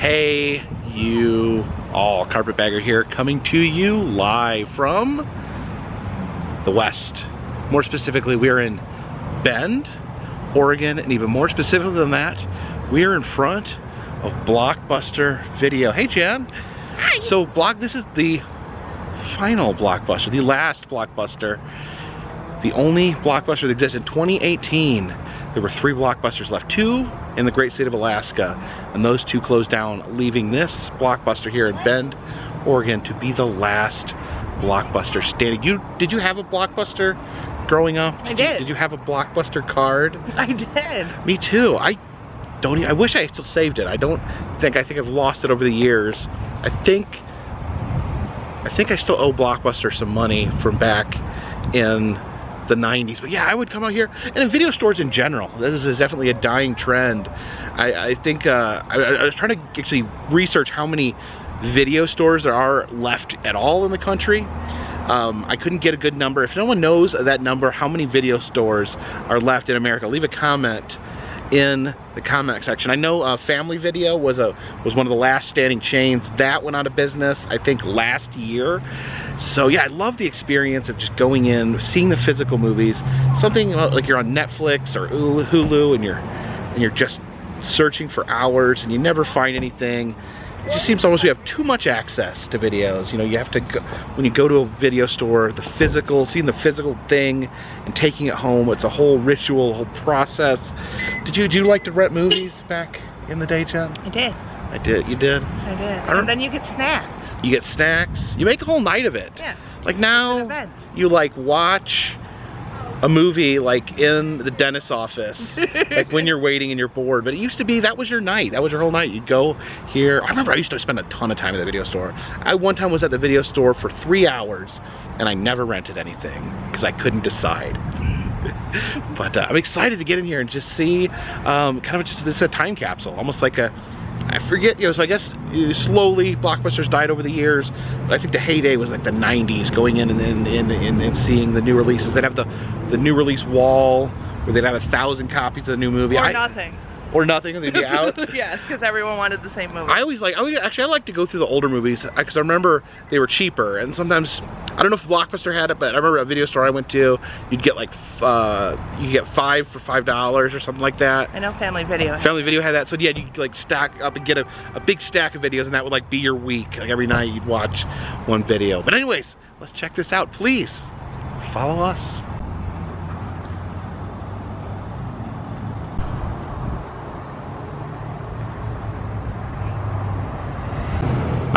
Hey, you all, Carpetbagger here, coming to you live from the West. More specifically, we're in Bend, Oregon, and even more specifically than that, we're in front of Blockbuster Video. Hey, Jan. Hi. So, this is the final Blockbuster, the last Blockbuster, the only Blockbuster that existed in 2018. There were 3 Blockbusters left, 2 in the great state of Alaska, and those 2 closed down, leaving this Blockbuster here in Bend, Oregon to be the last Blockbuster standing. Did you have a Blockbuster growing up? I did. Did you have a Blockbuster card? I did. Me too. I wish I still saved it. I think I've lost it over the years. I think I still owe Blockbuster some money from back in the 90s, but yeah, I would come out here, and in video stores in general, this is definitely a dying trend. I think I was trying to actually research how many video stores there are left at all in the country. I couldn't get a good number. If no one knows that number, how many video stores are left in America, leave a comment in the comment section. I know Family Video was one of the last standing chains. That went out of business, I think, last year. So yeah, I love the experience of just going in, seeing the physical movies. Something like you're on Netflix or Hulu and you're just searching for hours and you never find anything. It just seems almost we have too much access to videos. You know, you have to go, when you go to a video store, seeing the physical thing and taking it home, it's a whole ritual, a whole process. Did you like to rent movies back in the day, Jen? I did. I did. You did? I did. And then you get snacks. You get snacks. You make a whole night of it. Yes. Like now, you like watch a movie like in the dentist's office, like when you're waiting and you're bored. But it used to be that was your night. That was your whole night. You'd go here. I remember I used to spend a ton of time at the video store. I one time was at the video store for 3 hours and I never rented anything because I couldn't decide. But I'm excited to get in here and just see kind of just this a time capsule, almost like I forget, you know, so I guess slowly Blockbusters died over the years, but I think the heyday was like the 90s, going in and seeing the new releases. They'd have the new release wall where they'd have 1,000 copies of the new movie. Or nothing. Or nothing, and they'd be out. Yes, because everyone wanted the same movie. I like to go through the older movies because I remember they were cheaper, and sometimes I don't know if Blockbuster had it, but I remember a video store I went to, you'd get like you get 5 for $5 or something like that. I know Family Video. Family Video had that, so yeah, you'd like stack up and get a big stack of videos, and that would like be your week. Like every night you'd watch one video. But anyways, let's check this out. Please follow us.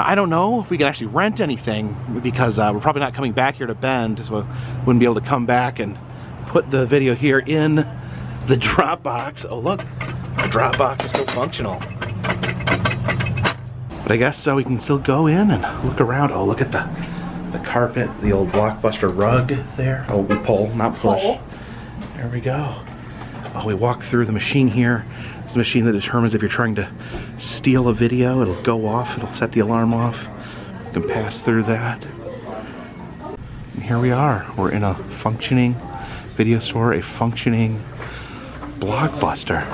I don't know if we can actually rent anything because we're probably not coming back here to Bend, so we wouldn't be able to come back and put the video here in the Dropbox. Oh look, the Dropbox is still functional. But I guess so we can still go in and look around. Oh, look at the carpet, the old Blockbuster rug there. Oh, we pull, not push. There we go. Oh, we walk through the machine here. It's a machine that determines if you're trying to steal a video. It'll go off, it'll set the alarm off. You can pass through that. And here we are. We're in a functioning video store, a functioning Blockbuster.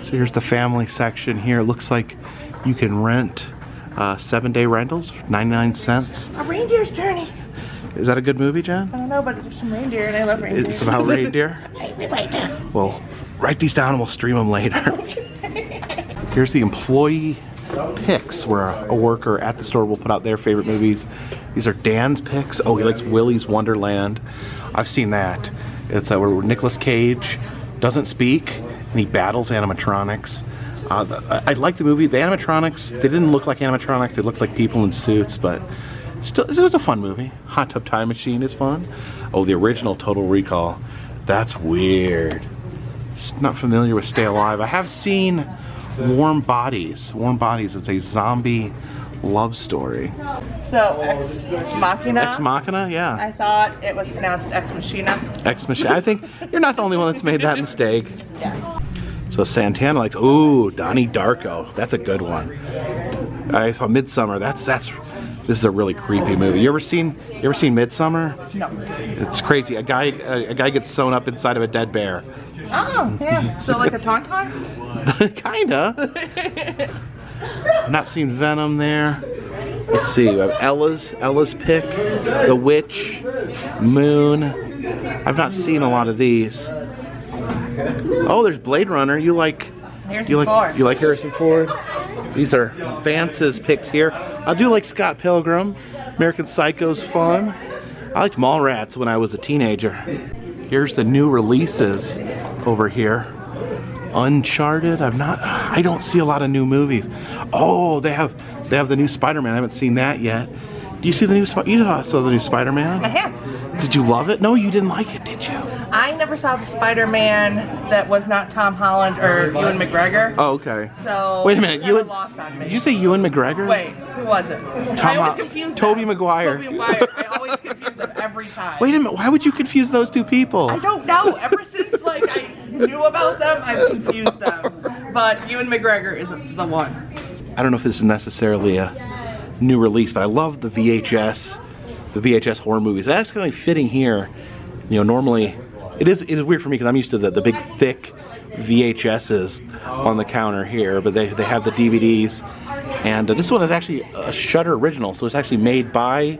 So here's the family section here. It looks like you can rent 7-day rentals, 99 cents. A Reindeer's Journey. Is that a good movie, Jen? I don't know, but there's some reindeer and I love reindeer. It's about reindeer? Well, write these down and we'll stream them later. Here's the employee picks where a worker at the store will put out their favorite movies. These are Dan's picks. Oh, he likes Willy's Wonderland. I've seen that. It's where Nicolas Cage doesn't speak and he battles animatronics. I like the movie. The animatronics, they didn't look like animatronics. They looked like people in suits, but still, it was a fun movie. Hot Tub Time Machine is fun. Oh, the original Total Recall. That's weird. Not familiar with Stay Alive. I have seen Warm Bodies. Warm Bodies is a zombie love story. So, Ex Machina? Ex Machina, yeah. I thought it was pronounced Ex Machina. Ex Machina. I think you're not the only one that's made that mistake. Yes. So Santana likes, ooh, Donnie Darko. That's a good one. I saw Midsummer. This is a really creepy movie. You ever seen Midsummer? No. It's crazy. A guy gets sewn up inside of a dead bear. Oh, yeah. So like a tauntaun? Kinda. I've not seen Venom there. Let's see, we have Ella's Pick, The Witch, Moon. I've not seen a lot of these. Oh, there's Blade Runner. You like Harrison Ford? These are Vance's picks here. I do like Scott Pilgrim. American Psycho's fun. I liked Mallrats when I was a teenager. Here's the new releases over here. Uncharted. I don't see a lot of new movies. Oh, they have the new Spider-Man. I haven't seen that yet. Do you see the new you saw the new Spider-Man? I have. Did you love it? No, you didn't like it, did you? I never saw the Spider-Man that was not Tom Holland or Ewan McGregor. Oh, okay. So wait a minute, lost on me. Did you say Ewan McGregor? Wait, who was it? I always confuse them. Tobey Maguire. Tobey Maguire. I always confuse them every time. Wait a minute, why would you confuse those two people? I don't know. Ever since like I knew about them, I've confused them. But Ewan McGregor is the one. I don't know if this is necessarily a new release, but I love the VHS horror movies. That's kind of fitting here. You know, normally it is weird for me because I'm used to the big thick VHSs on the counter here, but they have the DVDs, and this one is actually a Shudder original, so it's actually made by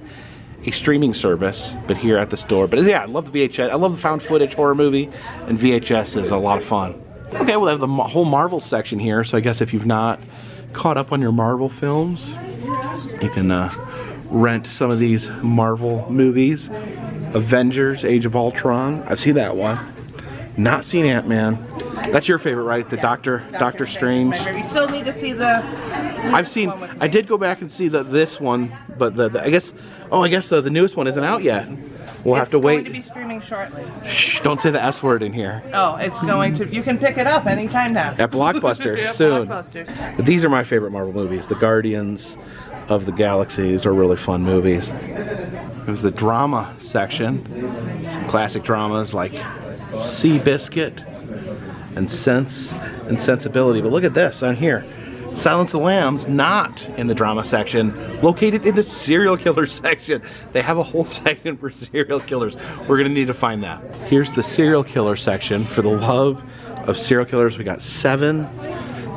a streaming service, but here at the store. But yeah, I love the VHS. I love the found footage horror movie, and VHS is a lot of fun. Okay, well, I have the whole Marvel section here, so I guess if you've not caught up on your Marvel films, you can rent some of these Marvel movies. Avengers, Age of Ultron. I've seen that one. Not seen Ant-Man. That's your favorite, right? The Doctor Strange. You still need to see the. I did go back and see this one, but I guess the newest one isn't out yet. We'll have to wait. It's going to be streaming shortly. Shh! Don't say the S word in here. Oh, it's going to. You can pick it up anytime now. At Blockbuster Yeah, soon. Blockbuster. But these are my favorite Marvel movies. The Guardians of the Galaxy. These are really fun movies. There's the drama section. Some classic dramas like Seabiscuit and Sense and Sensibility. But look at this on here. Silence of the Lambs, not in the drama section, located in the serial killer section. They have a whole section for serial killers. We're gonna need to find that. Here's the serial killer section. For the love of serial killers, we got 7.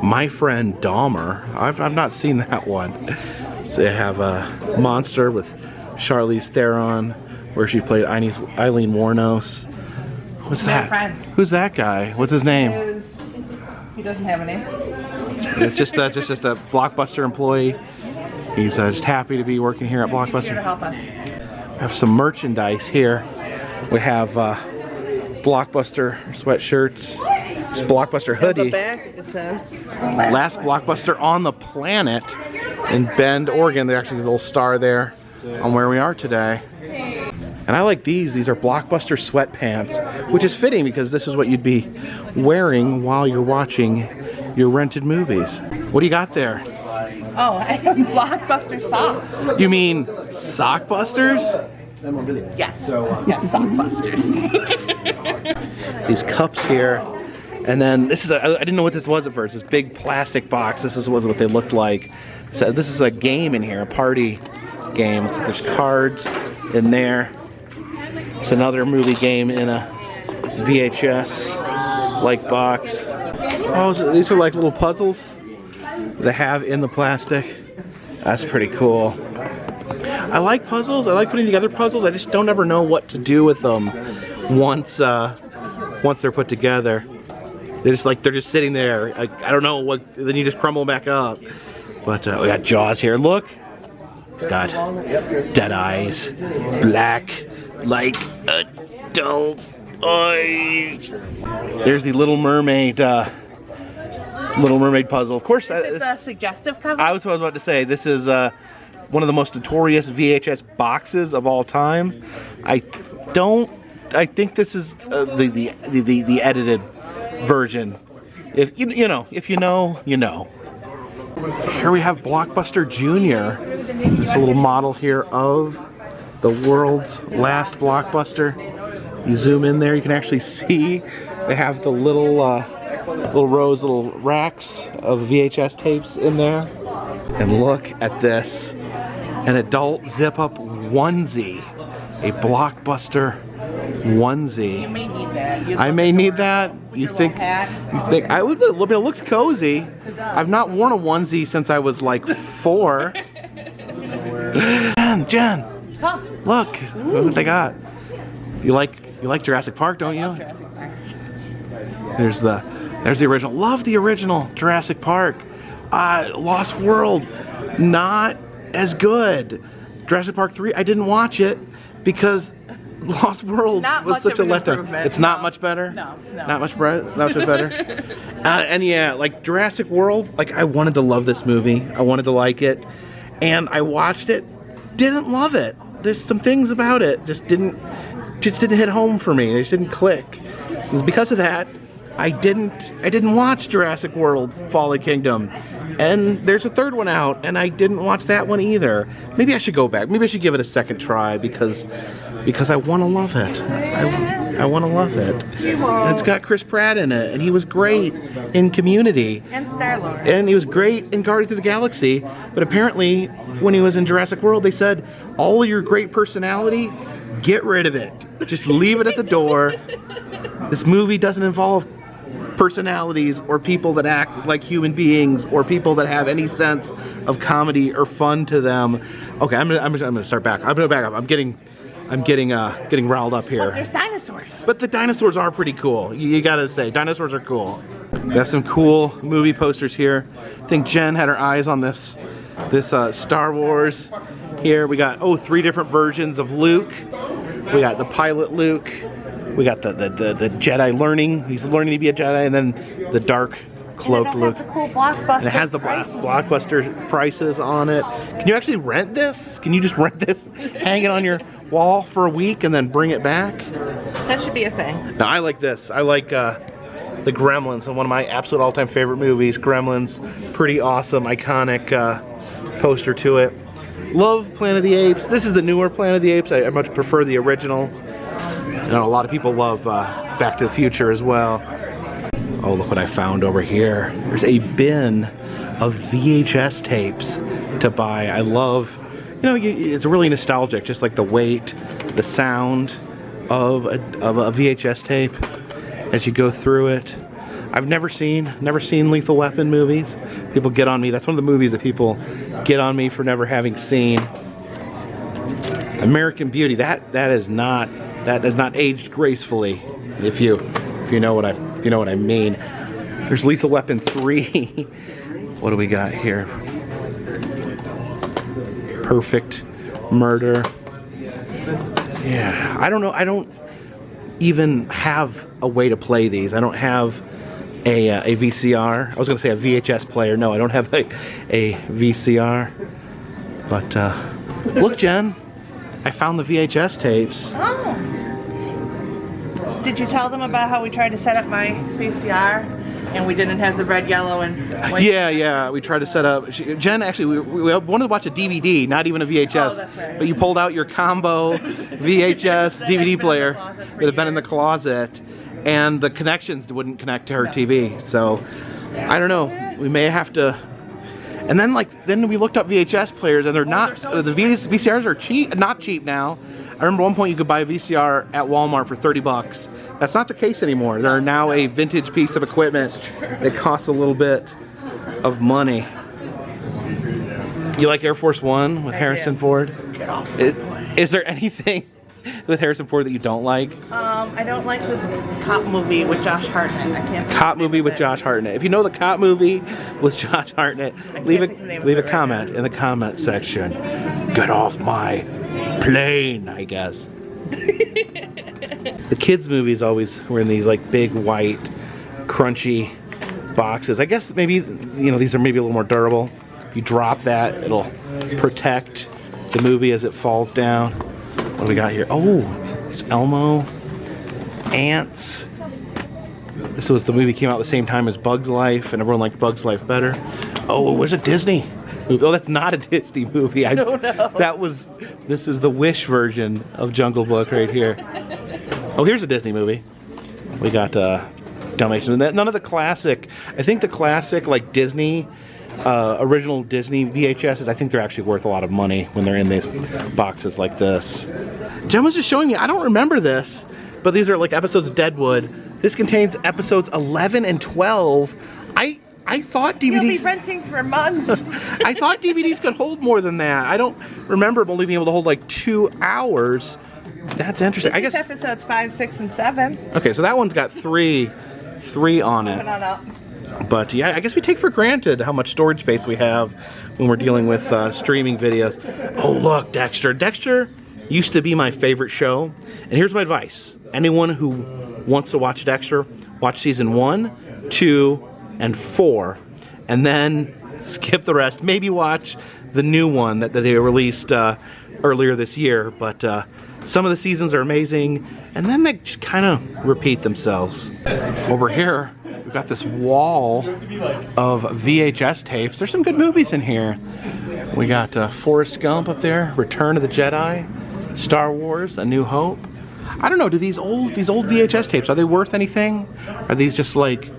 My Friend Dahmer. I've not seen that one. So they have a Monster with Charlize Theron, where she played Eileen Wuornos. What's that? Friend. Who's that guy? What's his name? He doesn't have a name. It's just a Blockbuster employee. He's just happy to be working here at Blockbuster. He's here to help us. We have some merchandise here. We have Blockbuster sweatshirts, Blockbuster hoodie. Back, it says. Last Blockbuster on the planet in Bend, Oregon. There's actually a little star there on where we are today. And I like these. These are Blockbuster sweatpants, which is fitting because this is what you'd be wearing while you're watching your rented movies. What do you got there? Oh, I have Blockbuster socks. You mean Sockbusters? Yes. Yes, Sockbusters. These cups here. And then this is I didn't know what this was at first. This big plastic box. This is what they looked like. So this is a game in here, a party game. Looks like there's cards in there. It's another movie game in a VHS-like box. Oh, so these are like little puzzles they have in the plastic. That's pretty cool. I like puzzles. I like putting together puzzles. I just don't ever know what to do with them once they're put together. They're just sitting there. I don't know what. Then you just crumble back up. But we got Jaws here. Look, it's got dead eyes, black like a doll's eyes. There's the Little Mermaid puzzle. Of course, This is a suggestive cover. I was about to say this is one of the most notorious VHS boxes of all time. I think this is the edited version. If you know, you know. Here we have Blockbuster Junior. It's a little model here of the world's last Blockbuster. You zoom in there, you can actually see they have the little little racks of VHS tapes in there. And look at this, an adult zip-up onesie, a Blockbuster onesie. You may need that. that. You'd I look may at the need door that. with You your think? little hat. You think I would? It looks cozy. It does. I've not worn a onesie since I was like 4. Jen, Come. look what they got. You like Jurassic Park, don't you? Jurassic Park. There's the original. Love the original Jurassic Park. Lost World, not as good. Jurassic Park 3, I didn't watch it because Lost World Not was much such a of an letdown. improvement, It's not no. much better. No. Not much better. And yeah, like Jurassic World, like I wanted to love this movie. I wanted to like it, and I watched it. Didn't love it. There's some things about it just didn't hit home for me. They just didn't click. It was because of that I didn't watch Jurassic World Fallen Kingdom. And there's a third one out, and I didn't watch that one either. Maybe I should go back. Maybe I should give it a second try because I want to love it. I want to love it. And it's got Chris Pratt in it, and he was great in Community. And Star-Lord. And he was great in Guardians of the Galaxy. But apparently, when he was in Jurassic World, they said, all your great personality, get rid of it. Just leave it at the door. This movie doesn't involve personalities or people that act like human beings or people that have any sense of comedy or fun to them. Okay, I'm gonna start back. I'm gonna back up. I'm getting riled up here. There's dinosaurs. But the dinosaurs are pretty cool. You gotta say, dinosaurs are cool. We have some cool movie posters here. I think Jen had her eyes on this Star Wars. Here we got 3 different versions of Luke. We got the pilot Luke. We got the Jedi learning. He's learning to be a Jedi, and then the dark cloaked Luke. The cool Blockbuster And it has the Blockbuster prices on it. Can you actually rent this? Can you just rent this, hang it on your wall for a week, and then bring it back? That should be a thing. Now I like this. I like the Gremlins, and one of my absolute all-time favorite movies. Gremlins, pretty awesome, iconic poster to it. Love Planet of the Apes. This is the newer Planet of the Apes. I much prefer the originals. I know a lot of people love Back to the Future as well. Oh, look what I found over here. There's a bin of VHS tapes to buy. I love, it's really nostalgic, just like the weight, the sound of a VHS tape as you go through it. I've never seen Lethal Weapon movies. People get on me. That's one of the movies that people get on me for never having seen. American Beauty. That has not aged gracefully. If you know what I mean. There's Lethal Weapon 3. What do we got here? Perfect Murder. Yeah, I don't know. I don't even have a way to play these. I don't have a VCR. I was going to say a VHS player. No, I don't have a VCR. But look, Jen, I found the VHS tapes. Oh. Did you tell them about how we tried to set up my VCR and we didn't have the red, yellow, and white? Yeah. We tried to set up. Jen, actually, we wanted to watch a DVD, not even a VHS. Oh, that's right. But you pulled out your combo VHS DVD player. It had been in the closet, and the connections wouldn't connect to her TV. So I don't know. We may have to. And then we looked up VHS players, and they're not. So the VCRs are cheap, not cheap now. I remember one point you could buy a VCR at Walmart for $30. That's not the case anymore. They're now a vintage piece of equipment that costs a little bit of money. You like Air Force One with Harrison Ford? Get off. Is there anything with Harrison Ford that you don't like? I don't like the cop movie with Josh Hartnett. I can't. Cop movie with Josh Hartnett. If you know the cop movie with Josh Hartnett, leave a comment in the comment section. Get off my plane, I guess. The kids' movies always were in these like big white, crunchy boxes. I guess maybe these are maybe a little more durable. If you drop that, it'll protect the movie as it falls down. What do we got here? Oh, it's Elmo. Ants. This was the movie came out at the same time as Bug's Life, and everyone liked Bug's Life better. Oh, where's a Disney movie? Oh, that's not a Disney movie. No. This is the Wish version of Jungle Book right here. Oh, here's a Disney movie. We got Dalmatians. None of the classic. I think the classic like Disney, original Disney VHSs, I think they're actually worth a lot of money when they're in these boxes like this. Jen was just showing me, I don't remember this, but these are like episodes of Deadwood. This contains episodes 11 and 12. I thought DVDs... You'll be renting for months. I thought DVDs could hold more than that. I don't remember only being able to hold like 2 hours. That's interesting. This is episodes 5, 6, and 7. Okay, so that one's got three on it. Open on up. But yeah, I guess we take for granted how much storage space we have when we're dealing with streaming videos. Oh look, Dexter. Dexter used to be my favorite show. And here's my advice. Anyone who wants to watch Dexter, watch season 1, 2, and 4. And then skip the rest. Maybe watch the new one that they released earlier this year. But some of the seasons are amazing. And then they just kind of repeat themselves. Over here, we've got this wall of VHS tapes. There's some good movies in here. We got Forrest Gump up there, Return of the Jedi, Star Wars, A New Hope. I don't know, do these old VHS tapes, are they worth anything? Are these just like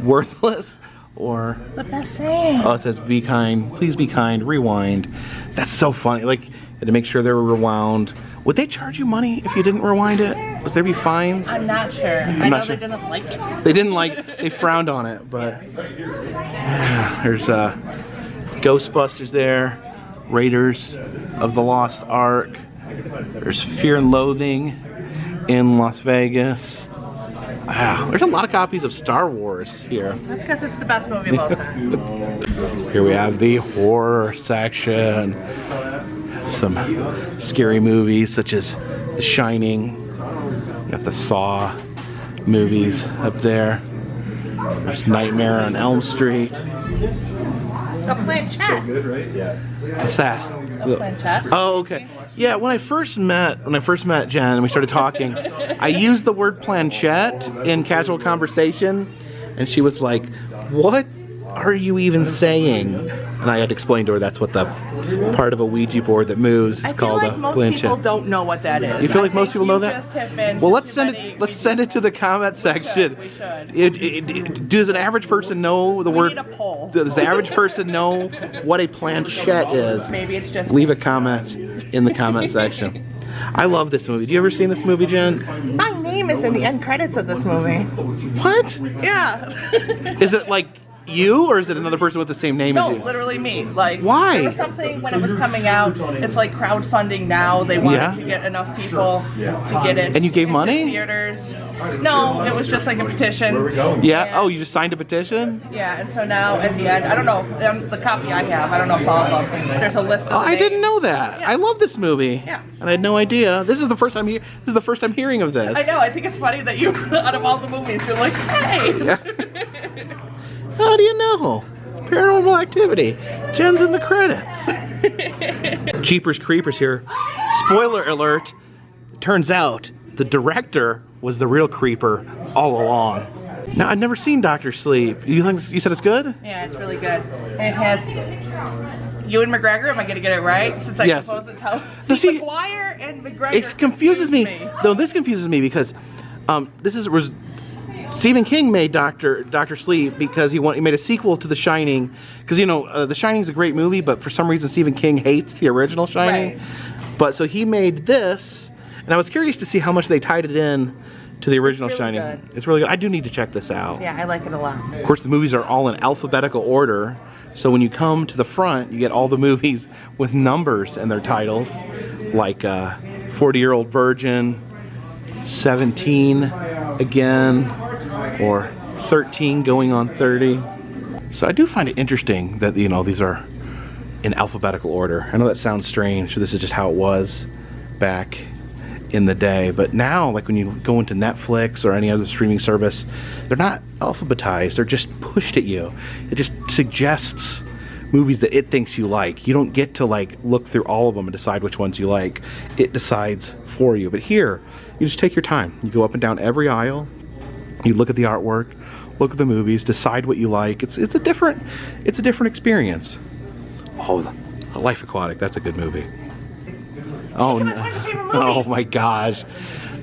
worthless? Or the best saying. Oh, it says be kind, please be kind, rewind. That's so funny. Like, you had to make sure they were rewound. Would they charge you money if you didn't rewind it? Would there be fines? I'm not sure. I know they didn't like it. They didn't like it. They frowned on it, but yeah, there's Ghostbusters there, Raiders of the Lost Ark. There's Fear and Loathing in Las Vegas. Wow, there's a lot of copies of Star Wars here. That's because it's the best movie of all time. Here we have the horror section. Some scary movies such as The Shining. We got the Saw movies up there. There's Nightmare on Elm Street. A planchette. What's that? A planchette. Oh, okay. Yeah, when I first met Jen and we started talking, I used the word planchette in casual conversation, and she was like, "What are you even saying?" And I had to explain to her that's what the part of a Ouija board that moves is called a planchette. I feel like most people don't know what that is. You feel like most people know that? Just have been well, let's send it to the comment section. We should. Does an average person know the word? We need a poll. Does the average person know what a planchette is? Maybe it's just. Leave a comment in the comment section. I love this movie. Do you ever seen this movie, Jen? My name is in the end credits of this movie. What? Yeah. Is it like you, or is it another person with the same name as you? No, literally me. Like, why? There was something when it was coming out. It's like crowdfunding now. They wanted to get enough people to get it. And you gave money? Theaters. No, it was just like a petition. Yeah. And, oh, you just signed a petition? Yeah, and so now at the end, I don't know, the copy I have, I don't know if all of them. There's a list of the I names. didn't know that. Yeah. I love this movie. Yeah. And I had no idea. This is the first time hearing of this. I know. I think it's funny that you, out of all the movies, you're like, hey. Yeah. How do you know? Paranormal Activity. Jen's in the credits. Jeepers Creepers here. Spoiler alert. Turns out the director was the real creeper all along. Now, I've never seen Dr. Sleep. You said it's good? Yeah, it's really good. And it has Ewan McGregor. Am I going to get it right? Since I supposed to tell. See, McGuire and McGregor. It confuses me. Though this confuses me because Stephen King made Dr. Sleep because he made a sequel to The Shining. Because, The Shining's a great movie, but for some reason Stephen King hates the original Shining. Right. But so he made this, and I was curious to see how much they tied it in to the original Shining. Good. It's really good. I do need to check this out. Yeah, I like it a lot. Of course, the movies are all in alphabetical order. So when you come to the front, you get all the movies with numbers in their titles, like 40-Year-Old Virgin, 17 again, or 13 going on 30. So I do find it interesting that, these are in alphabetical order. I know that sounds strange, but this is just how it was back in the day. But now, like when you go into Netflix or any other streaming service, they're not alphabetized, they're just pushed at you. It just suggests movies that it thinks you like. You don't get to look through all of them and decide which ones you like. It decides for you. But here, you just take your time. You go up and down every aisle, you look at the artwork, look at the movies, decide what you like. It's a different experience. Oh, Life Aquatic, that's a good movie. Oh no. Oh my gosh.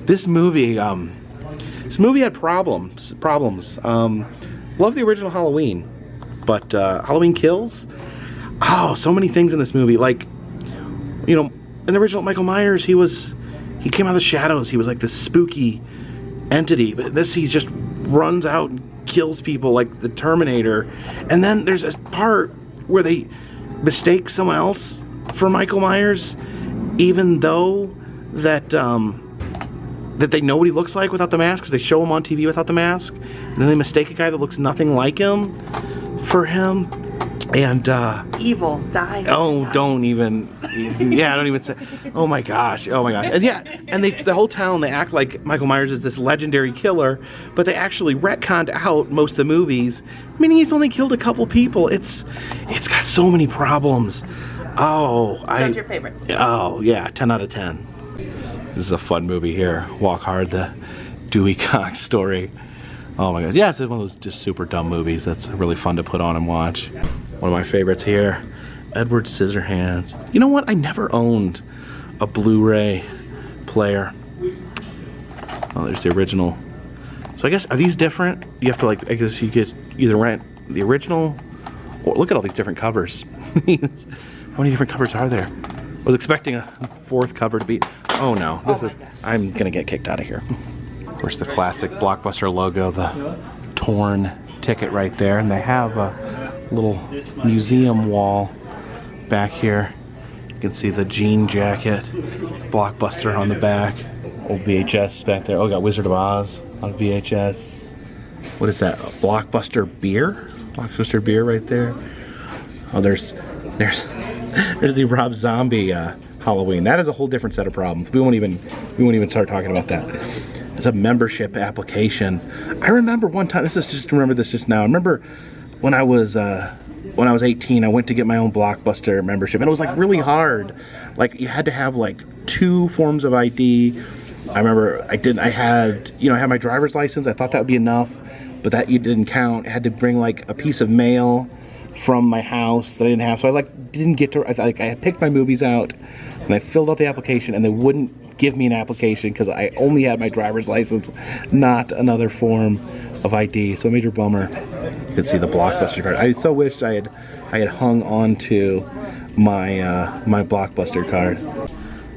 This movie had problems. Love the original Halloween, but Halloween Kills. Oh, so many things in this movie. In the original Michael Myers, he came out of the shadows. He was like this spooky entity. But this, he just runs out and kills people like the Terminator. And then there's this part where they mistake someone else for Michael Myers, even though that that they know what he looks like without the mask, because they show him on TV without the mask, and then they mistake a guy that looks nothing like him for him. And evil dies. Oh, don't even. Yeah, don't even say. Oh my gosh. Oh my gosh. And yeah, and the whole town, they act like Michael Myers is this legendary killer, but they actually retconned out most of the movies. I mean, he's only killed a couple people. It's got so many problems. Oh, So what's your favorite? Oh yeah, 10 out of 10. This is a fun movie here. Walk Hard, the Dewey Cox story. Oh my god. Yeah, it's one of those just super dumb movies that's really fun to put on and watch. One of my favorites here, Edward Scissorhands. You know what? I never owned a Blu-ray player. Oh, there's the original. So I guess, are these different? You have to like, I guess you get either rent the original, or look at all these different covers. How many different covers are there? I was expecting a fourth cover to be, oh no, I'm gonna get kicked out of here. Of course, the classic Blockbuster logo, the torn ticket right there, and they have a little museum wall back here. You can see the jean jacket, Blockbuster on the back, old VHS back there. Oh, got Wizard of Oz on VHS. What is that? A Blockbuster beer? Blockbuster beer right there. Oh, there's the Rob Zombie Halloween. That is a whole different set of problems. We won't even start talking about that. It's a membership application. I remember one time. Remember this just now. I remember when I was 18, I went to get my own Blockbuster membership, and it was like really hard. Like you had to have like 2 forms of ID. I remember I had my driver's license. I thought that would be enough, but that didn't count. I had to bring like a piece of mail from my house that I didn't have. So I didn't get to. I had picked my movies out, and I filled out the application, and they wouldn't give me an application because I only had my driver's license, not another form of ID. So a major bummer. You can see the Blockbuster card. I so wished I had hung on to my my Blockbuster card.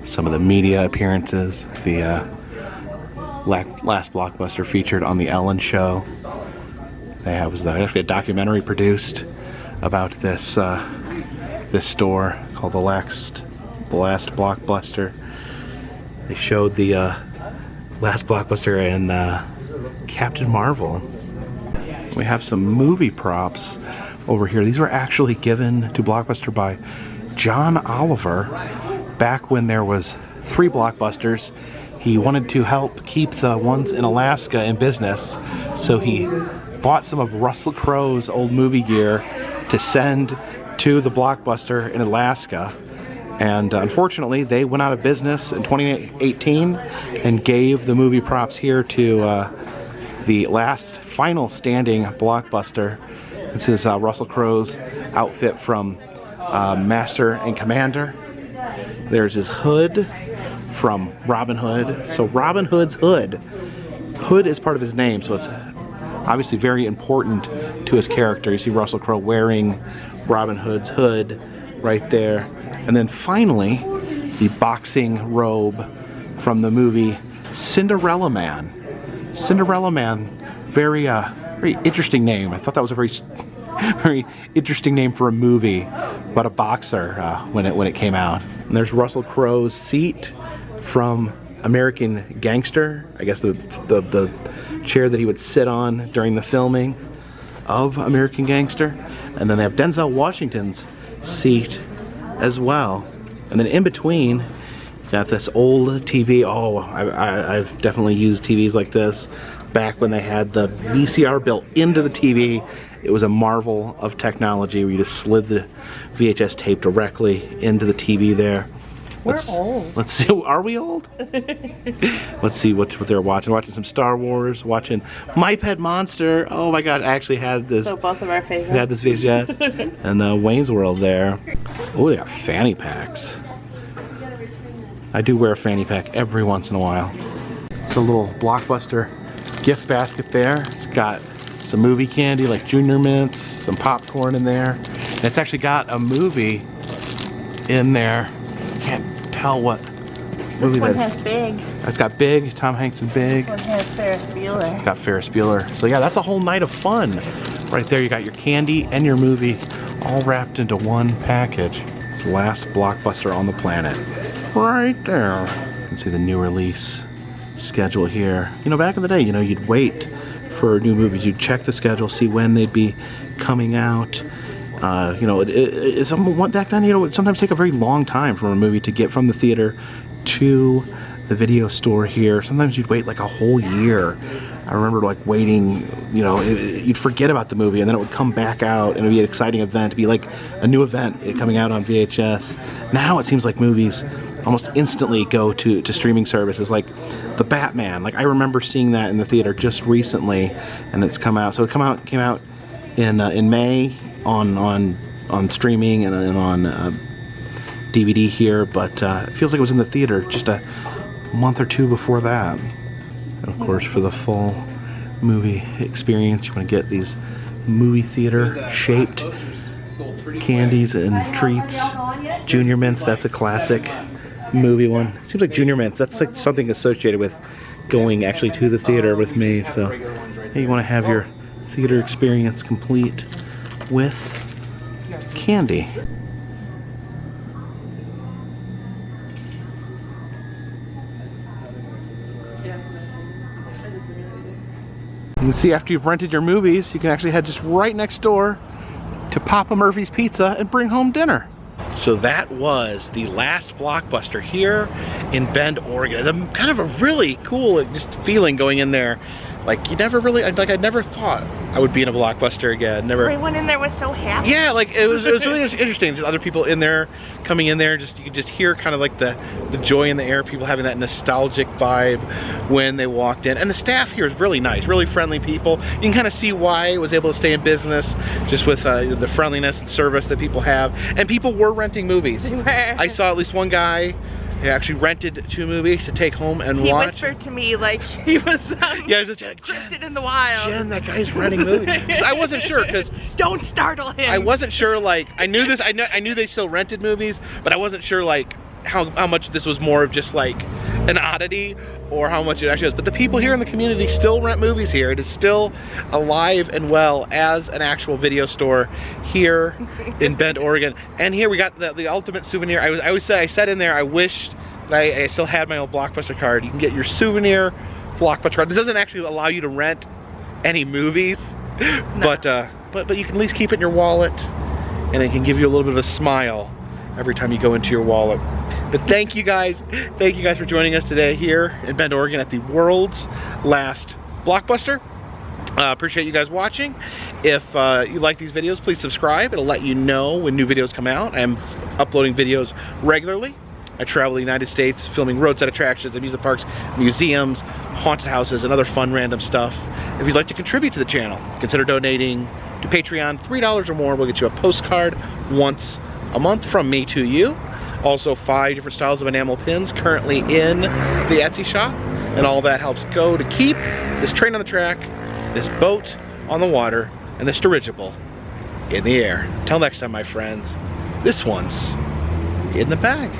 Some of the media appearances. The last Blockbuster featured on the Ellen Show. Was actually a documentary produced about this this store called the Last Blockbuster. They showed the last Blockbuster and Captain Marvel. We have some movie props over here. These were actually given to Blockbuster by John Oliver back when there was 3 Blockbusters. He wanted to help keep the ones in Alaska in business, so he bought some of Russell Crowe's old movie gear to send to the Blockbuster in Alaska. And unfortunately, they went out of business in 2018 and gave the movie props here to the last final standing Blockbuster. This is Russell Crowe's outfit from Master and Commander. There's his hood from Robin Hood. So Robin Hood's hood. Hood is part of his name, so it's obviously very important to his character. You see Russell Crowe wearing Robin Hood's hood right there. And then finally, the boxing robe from the movie Cinderella Man. Cinderella Man, very interesting name. I thought that was a very interesting name for a movie about a boxer when it came out. And there's Russell Crowe's seat from American Gangster. I guess the chair that he would sit on during the filming of American Gangster. And then they have Denzel Washington's seat as well. And then in between, you got this old TV. Oh, I've definitely used TVs like this back when they had the VCR built into the TV. It was a marvel of technology where you just slid the VHS tape directly into the TV there. We're old. Let's see. Are we old? Let's see what they're watching. Watching some Star Wars. Watching My Pet Monster. Oh my God! I actually had this. So both of our favorites. Had this VHS and Wayne's World there. Oh, they got fanny packs. I do wear a fanny pack every once in a while. It's a little Blockbuster gift basket there. It's got some movie candy like Junior Mints, some popcorn in there. And it's actually got a movie in there. Can't tell what movie This one that has Big. it's got Big, Tom Hanks and Big. This one has Ferris Bueller. It's got Ferris Bueller. So yeah, that's a whole night of fun. Right there, you got your candy and your movie all wrapped into one package. It's the last Blockbuster on the planet. Right there. You can see the new release schedule here. You know, back in the day, you know, you'd wait for new movies. You'd check the schedule, see when they'd be coming out. You know, back then, you know, it would sometimes take a very long time for a movie to get from the theater to the video store here. Sometimes you'd wait like a whole year. I remember like waiting, you know, you'd forget about the movie and then it would come back out and it would be an exciting event. It'd be like a new event coming out on VHS. Now it seems like movies almost instantly go to streaming services like the Batman. Like I remember seeing that in the theater just recently and it's come out. So it came out in May on streaming and on DVD here, but it feels like it was in the theater just a month or two before that. And of course, for the full movie experience, you want to get these movie theater shaped candies and treats. Junior Mints, that's a classic movie one. Seems like Junior Mints, that's like something associated with going actually to the theater with me. So hey, you want to have your theater experience complete with candy. You can see after you've rented your movies, you can actually head just right next door to Papa Murphy's Pizza and bring home dinner. So that was the last Blockbuster here in Bend, Oregon. It's kind of a really cool just feeling going in there. Like you never really, like I never thought I would be in a Blockbuster again. Never. Everyone in there was so happy. Yeah, like it was really interesting. Just other people in there, coming in there, just you could just hear kind of like the joy in the air. People having that nostalgic vibe when they walked in. And the staff here is really nice, really friendly people. You can kind of see why it was able to stay in business, just with the friendliness and service that people have. And people were renting movies. I saw at least one guy. He actually rented 2 movies to take home and watch. He whispered to me like he was yeah, he was like, cryptid in the wild. Jen, that guy's renting movies. I wasn't sure because don't startle him. I wasn't sure. Like I knew this. I knew they still rented movies, but I wasn't sure like how much this was more of just like an oddity or how much it actually is. But the people here in the community still rent movies here. It is still alive and well as an actual video store here in Bend, Oregon. And here we got the ultimate souvenir. I said in there, I wished that I still had my old Blockbuster card. You can get your souvenir Blockbuster card. This doesn't actually allow you to rent any movies, no. but you can at least keep it in your wallet, and it can give you a little bit of a smile every time you go into your wallet. But thank you guys for joining us today here in Bend, Oregon at the world's last Blockbuster. Appreciate you guys watching. If you like these videos, please subscribe. It'll let you know when new videos come out. I am uploading videos regularly. I travel the United States filming roadside attractions, amusement parks, museums, haunted houses, and other fun random stuff. If you'd like to contribute to the channel, consider donating to Patreon. $3 or more will get you a postcard once a month from me to you. Also 5 different styles of enamel pins currently in the Etsy shop, and all that helps go to keep this train on the track, this boat on the water, and this dirigible in the air. Until next time, my friends, this one's in the bag.